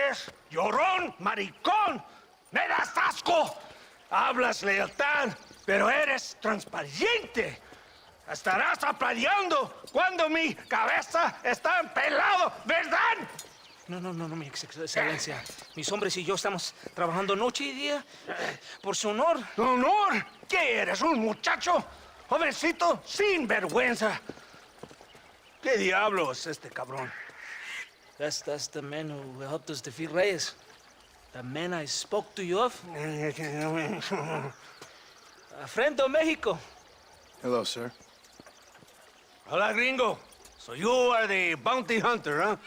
eres llorón, maricón. Me das asco. Hablas lealtad, pero eres transparente. Estarás aplaudiendo cuando mi cabeza está empelado, ¿verdad? No, mi excelencia. Mis hombres y yo estamos trabajando noche y día por su honor. ¿Honor? ¿Qué eres, un muchacho? Jovencito, sin vergüenza. ¿Qué diablos es este cabrón? That's the man who helped us defeat Reyes. The man I spoke to you of. A friend of Mexico. Hello, sir. Hola, gringo. So you are the bounty hunter, huh?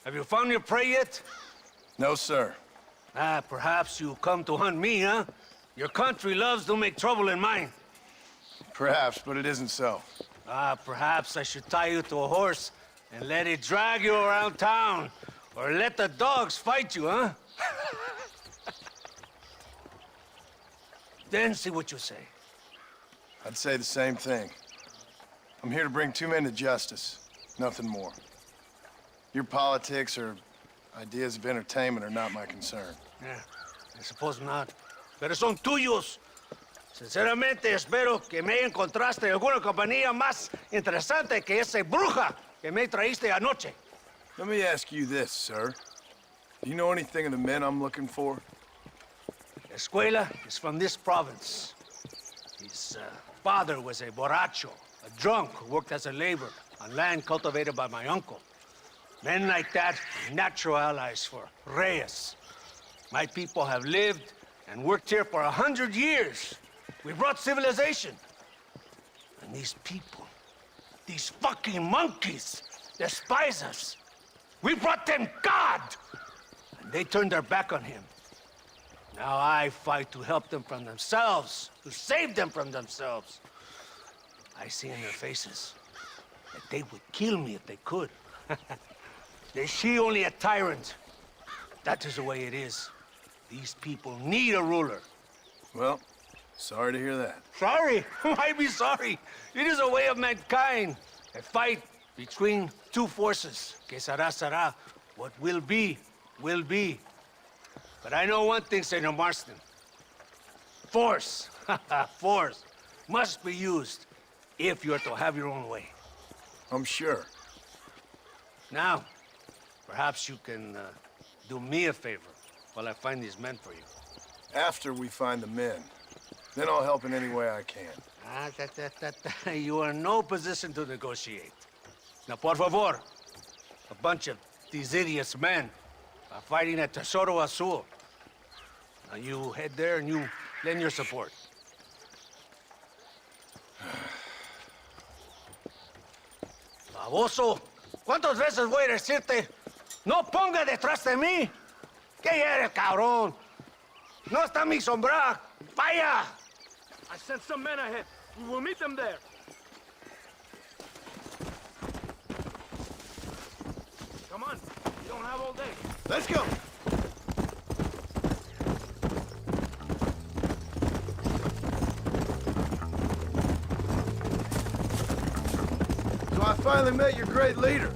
Have you found your prey yet? No, sir. Perhaps you come to hunt me, huh? Your country loves to make trouble in mine. Perhaps, but it isn't so. Perhaps I should tie you to a horse and let it drag you around town. Or let the dogs fight you, huh? Then see what you say. I'd say the same thing. I'm here to bring two men to justice. Nothing more. Your politics or ideas of entertainment are not my concern. Yeah, I suppose not. Pero son tuyos. Sinceramente, espero que me encontraste alguna compañía más interesante que esa bruja que me traíste anoche. Let me ask you this, sir. Do you know anything of the men I'm looking for? Escuela is from this province. His father was a borracho, a drunk who worked as a laborer on land cultivated by my uncle. Men like that are natural allies for Reyes. My people have lived and worked here for 100 years. We brought civilization. And these people, these fucking monkeys, despise us. We brought them God! And they turned their back on him. Now I fight to help them from themselves, to save them from themselves. I see in their faces that they would kill me if they could. They see only a tyrant. That is the way it is. These people need a ruler. Well, sorry to hear that. Sorry? Why be sorry? It is a way of mankind. A fight between two forces. Que será, será. What will be, will be. But I know one thing, Senor Marston. Force, force, must be used if you're to have your own way. I'm sure. Now, perhaps you can do me a favor while I find these men for you. After we find the men, then I'll help in any way I can. You are in no position to negotiate. Now, por favor, a bunch of these idiots men are fighting at Tesoro Azul. Now you head there and you lend your support. Baboso, ¿cuántas veces voy a decirte? No ponga detrás de mí. ¿Qué eres, cabrón? No está mi sombra. Vaya. I sent some men ahead. We will meet them there. Come on. You don't have all day. Let's go! So I finally met your great leader.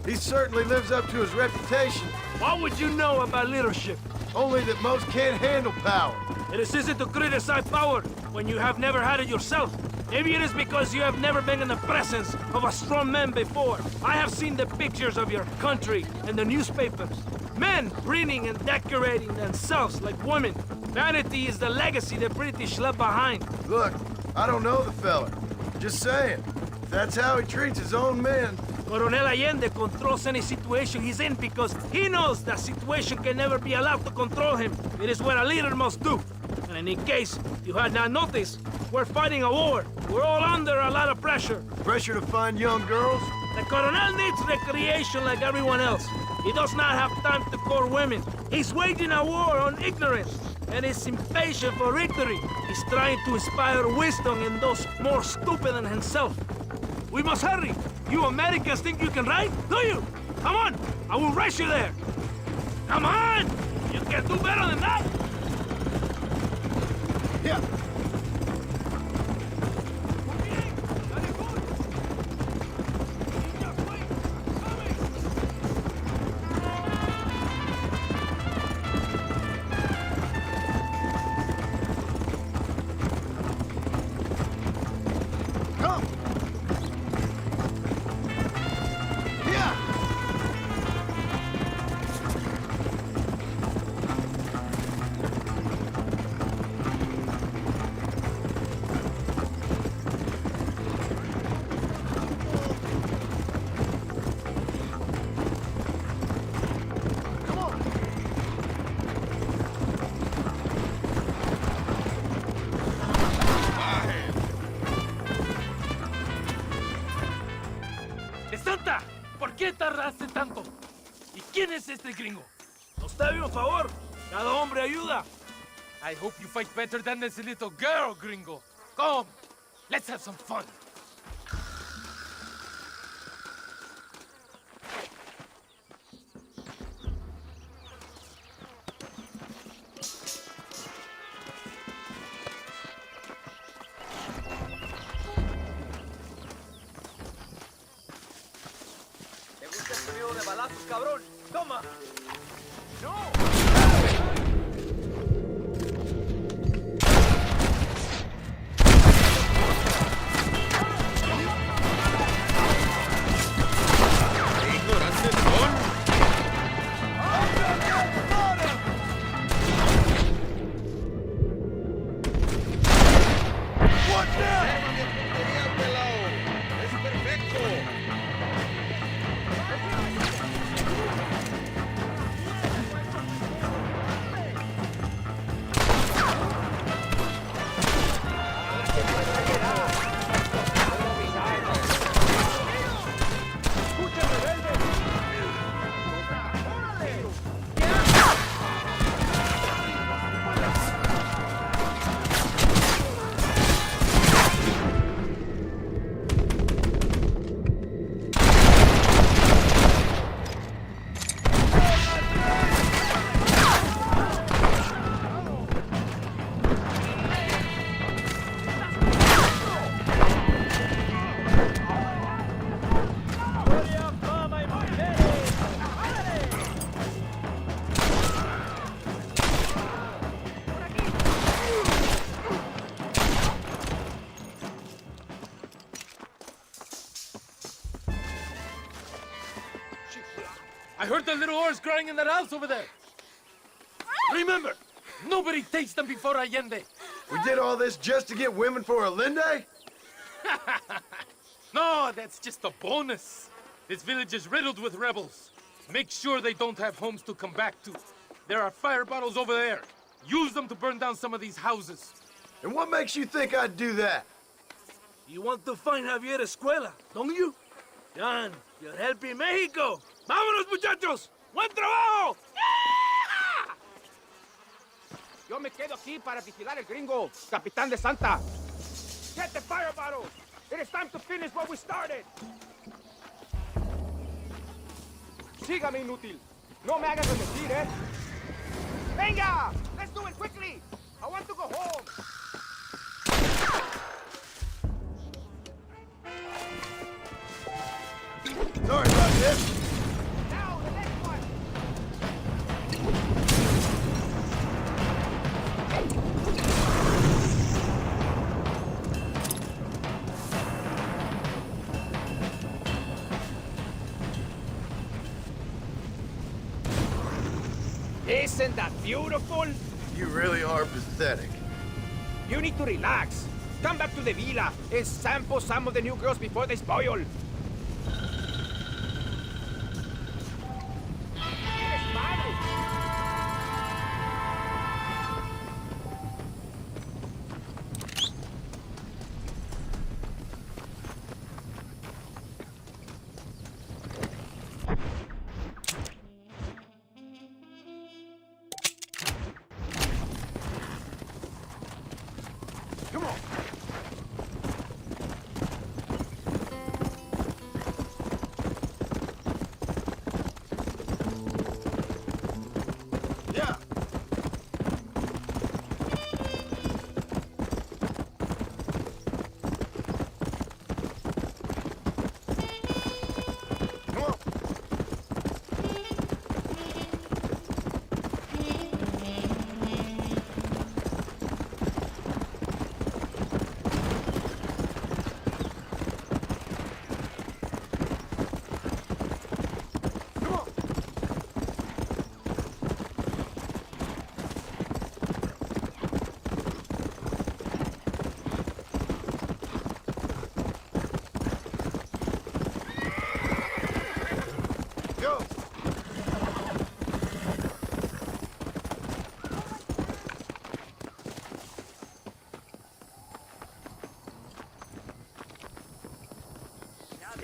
He certainly lives up to his reputation. What would you know about leadership? Only that most can't handle power. It is easy to criticize power when you have never had it yourself. Maybe it is because you have never been in the presence of a strong man before. I have seen the pictures of your country in the newspapers. Men preening and decorating themselves like women. Vanity is the legacy the British left behind. Look, I don't know the fella. Just saying. If that's how he treats his own men. Coronel Allende controls any situation he's in because he knows that situation can never be allowed to control him. It is what a leader must do. And in case you had not noticed, we're fighting a war. We're all under a lot of pressure. Pressure to find young girls? The Coronel needs recreation like everyone else. He does not have time to court women. He's waging a war on ignorance and is impatient for victory. He's trying to inspire wisdom in those more stupid than himself. We must hurry. You Americans think you can ride, do you? Come on, I will race you there. Come on! You can do better than that. Yeah. qué tardaste tanto? ¿Y quién es este gringo? Nos debe un favor. Cada hombre ayuda. I hope you fight better than this little girl, gringo. Come, let's have some fun. ¿Te gusta el sonido de balazos, cabrón? ¡Toma! ¡No! I heard the little oars crying in that house over there. Remember, nobody takes them before Allende. We did all this just to get women for Allende? No, that's just a bonus. This village is riddled with rebels. Make sure they don't have homes to come back to. There are fire bottles over there. Use them to burn down some of these houses. And what makes you think I'd do that? You want to find Javier Escuela, don't you? John, you're helping Mexico. ¡Vámonos, muchachos! ¡Buen trabajo! Yo me quedo aquí para vigilar el gringo, Capitán de Santa. Get the fire bottles! It is time to finish what we started. Sígame, inútil. No me hagas repetir, ¿eh? Venga! Let's do it quickly! I want to go home. Sorry about this. Now, the next one! Isn't that beautiful? You really are pathetic. You need to relax. Come back to the villa and sample some of the new girls before they spoil. Come on.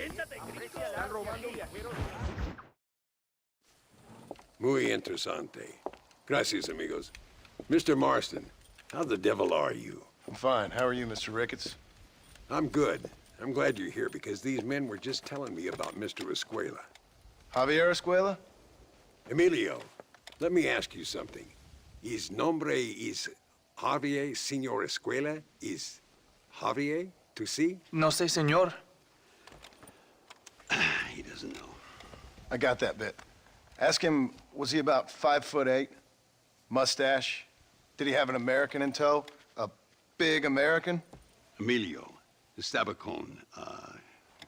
Están robando viajeros. Muy interesante. Gracias, amigos. Mr. Marston, how the devil are you? I'm fine. How are you, Mr. Ricketts? I'm good. I'm glad you're here because these men were just telling me about Mr. Escuela. Javier Escuela? Emilio, let me ask you something. His nombre is Javier Señor Escuela? Is Javier to see? No sé, señor. He doesn't know. I got that bit. Ask him, was he about 5'8"? Mustache? Did he have an American in tow? A big American? Emilio, estaba con,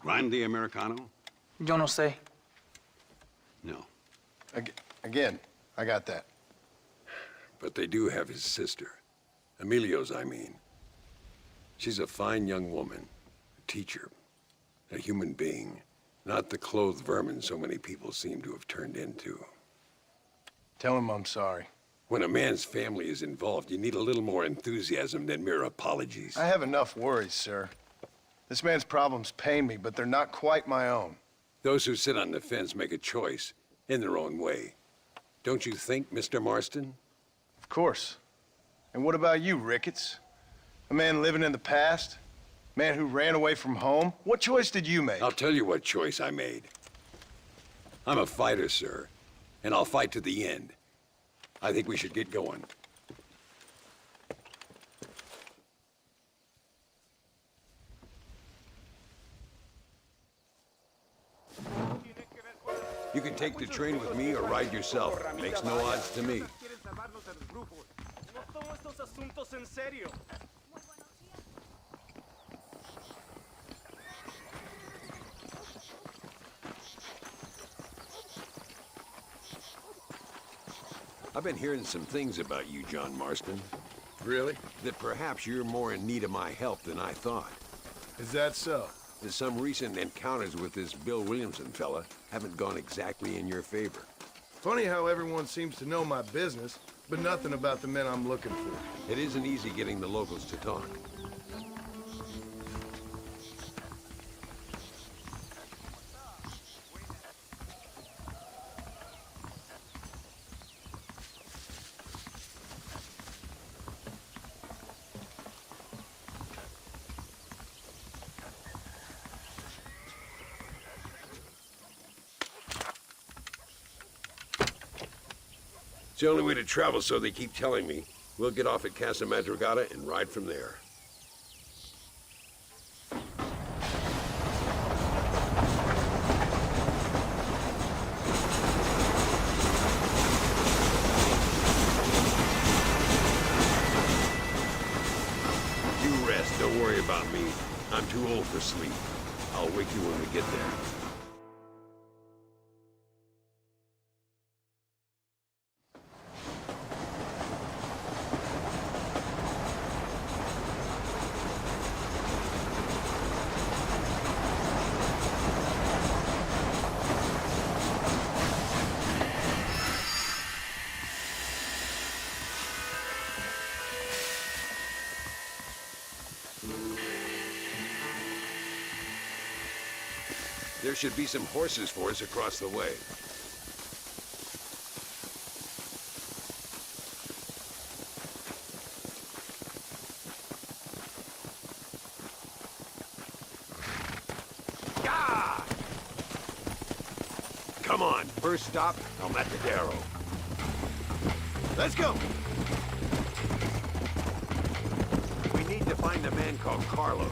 Grande Americano? Yo no sé. No. Again, I got that. But they do have his sister. Emilio's, I mean. She's a fine young woman, a teacher, a human being. Not the clothed vermin so many people seem to have turned into. Tell him I'm sorry. When a man's family is involved, you need a little more enthusiasm than mere apologies. I have enough worries, sir. This man's problems pain me, but they're not quite my own. Those who sit on the fence make a choice in their own way. Don't you think, Mr. Marston? Of course. And what about you, Ricketts? A man living in the past? Man who ran away from home? What choice did you make? I'll tell you what choice I made. I'm a fighter, sir, and I'll fight to the end. I think we should get going. You can take the train with me or ride yourself. Makes no odds to me. Quieren salvarnos a los brujos. No tomo estos asuntos en serio. I've been hearing some things about you, John Marston. Really? That perhaps you're more in need of my help than I thought. Is that so? That some recent encounters with this Bill Williamson fella haven't gone exactly in your favor. Funny how everyone seems to know my business, but nothing about the men I'm looking for. It isn't easy getting the locals to talk. It's the only way to travel, so they keep telling me. We'll get off at Casa Madrugada and ride from there. You rest, don't worry about me. I'm too old for sleep. I'll wake you when we get there. There should be some horses for us across the way. Gah! Come on, first stop, El Matadero. Let's go! We need to find a man called Carlos.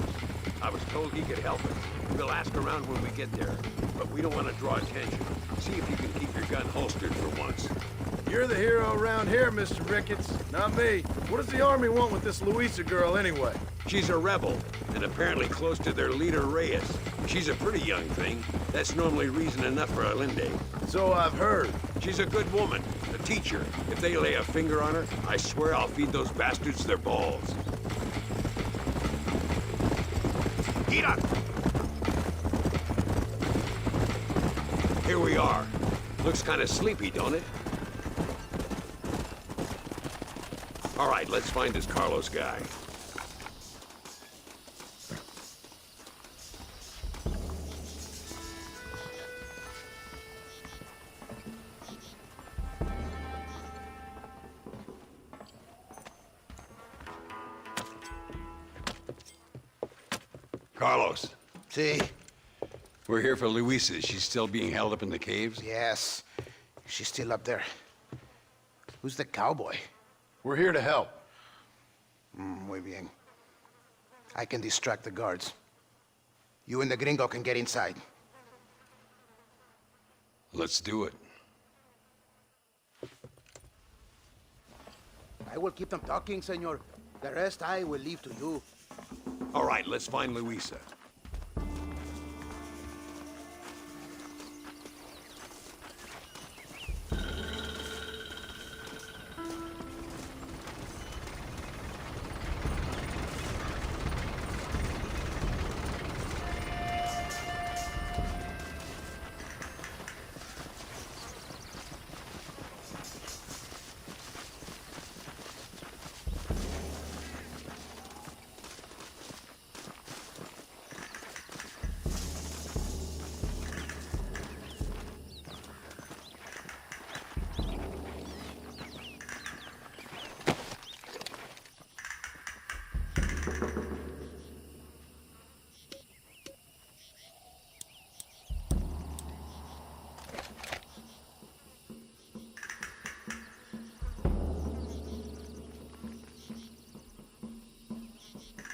I was told he could help us. We'll ask around when we get there, but we don't want to draw attention. See if you can keep your gun holstered for once. You're the hero around here, Mr. Ricketts, not me. What does the army want with this Luisa girl anyway? She's a rebel, and apparently close to their leader, Reyes. She's a pretty young thing. That's normally reason enough for Allende. So I've heard. She's a good woman, a teacher. If they lay a finger on her, I swear I'll feed those bastards their balls. Get up! Here we are. Looks kind of sleepy, don't it? All right, let's find this Carlos guy. Carlos, See? we're here for Luisa. She's still being held up in the caves? Yes. She's still up there. Who's the cowboy? We're here to help. Muy bien. I can distract the guards. You and the gringo can get inside. Let's do it. I will keep them talking, senor. The rest I will leave to you. All right, let's find Luisa.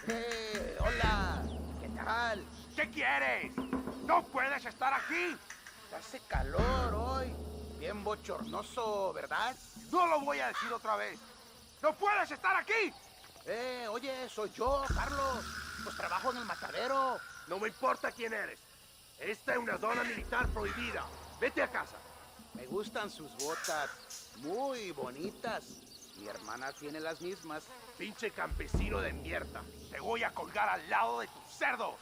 ¡Hey! ¡Hola! ¿Qué tal? ¿Qué quieres? ¡No puedes estar aquí! Hace calor hoy. Bien bochornoso, ¿verdad? No lo voy a decir otra vez. ¡No puedes estar aquí! Oye, soy yo, Carlos. Pues trabajo en el matadero. No me importa quién eres. Esta es una zona militar prohibida. Vete a casa. Me gustan sus botas. Muy bonitas. Mi hermana tiene las mismas. Pinche campesino de mierda. Te voy a colgar al lado de tus cerdos.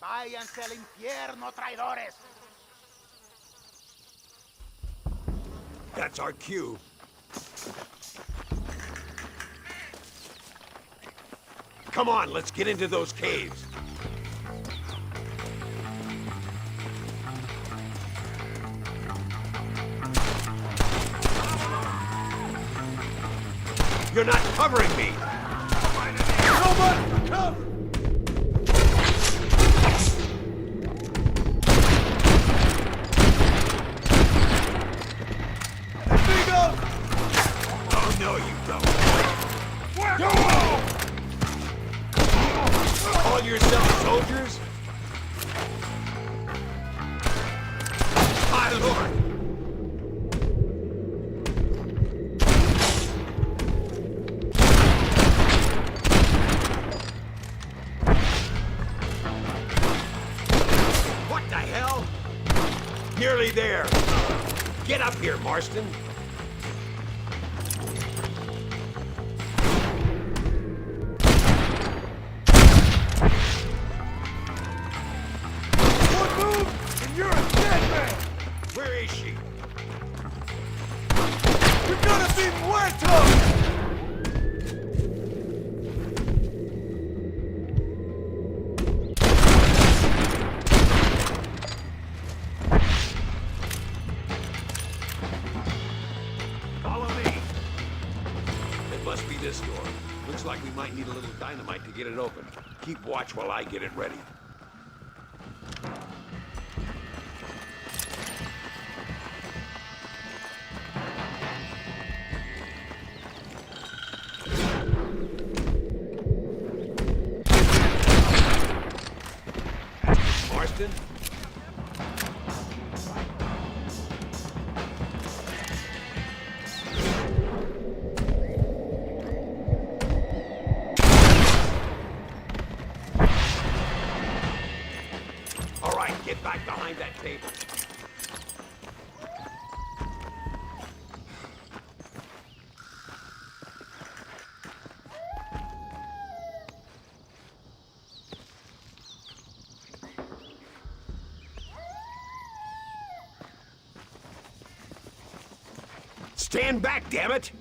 Váyanse al infierno, traidores. That's our cue. Come on, let's get into those caves. You're not covering me! Nobody, come! Oh, no, you don't. Call yourselves soldiers? My lord! What the hell? Nearly there. Get up here, Marston. One move, and you're a dead man! Where is she? You're gonna be muerto! Follow me. It must be this door. Looks like we might need a little dynamite to get it open. Keep watch while I get it ready. Marston? All right, get back behind that table. Stand back, damn it!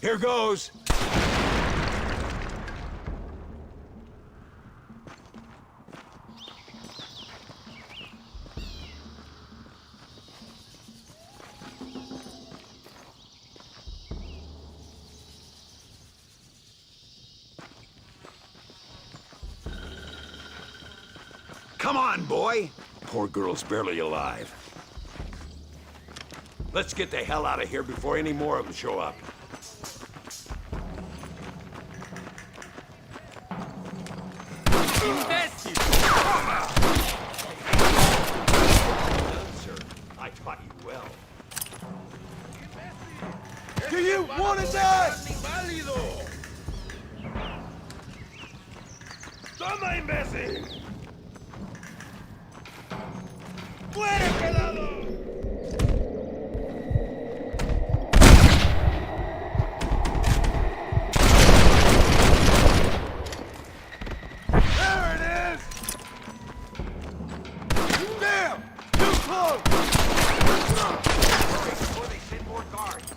Here goes. Come on, boy! Poor girl's barely alive. Let's get the hell out of here before any more of them show up. Sir, I taught you well. Do you want to die? ¡Toma, imbécil! ¡Fuera, pelado! There it is! Damn! Too close! Before they send more guards.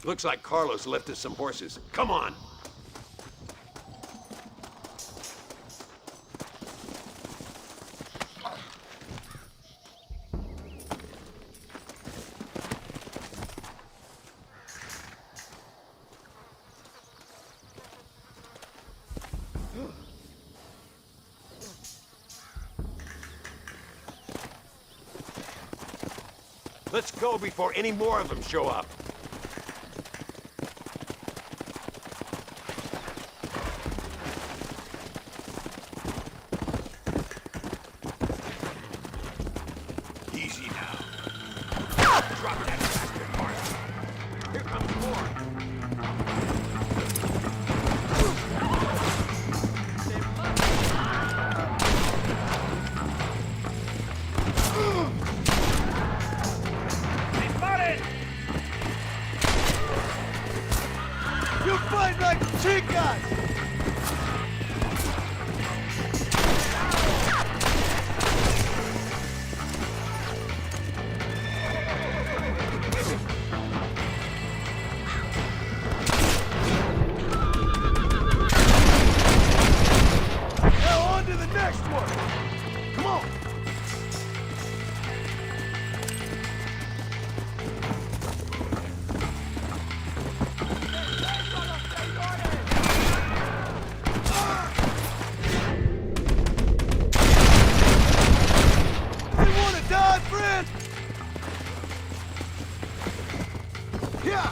Looks like Carlos left us some horses. Come on! Let's go before any more of them show up. Easy now. Drop that bastard horse. Here comes more. You fight like chicas! Now on to the next one! Come on! You wanna die, friend? Yeah!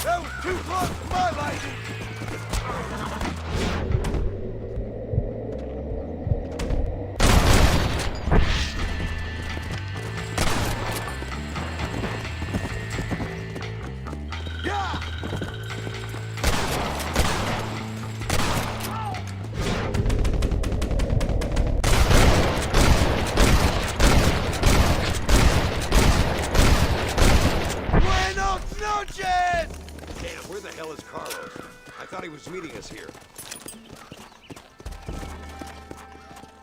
That was too close to my liking! Yeah! Buenos noches! Damn, where the hell is Carlos? I thought he was meeting us here.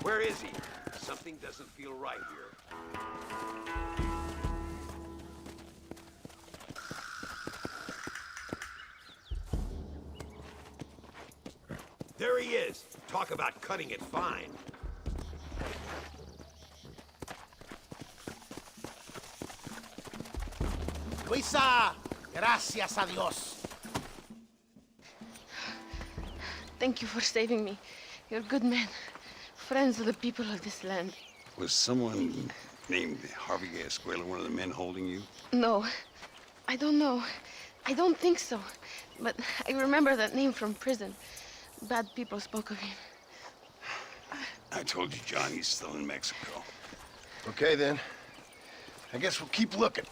Where is he? Something doesn't feel right here. There he is. Talk about cutting it fine. Luisa, gracias a Dios. Thank you for saving me. You're good men. Friends of the people of this land. Was someone named Harvey Escuela one of the men holding you? No, I don't know. I don't think so. But I remember that name from prison. Bad people spoke of him. I told you, John, he's still in Mexico. Okay, then. I guess we'll keep looking.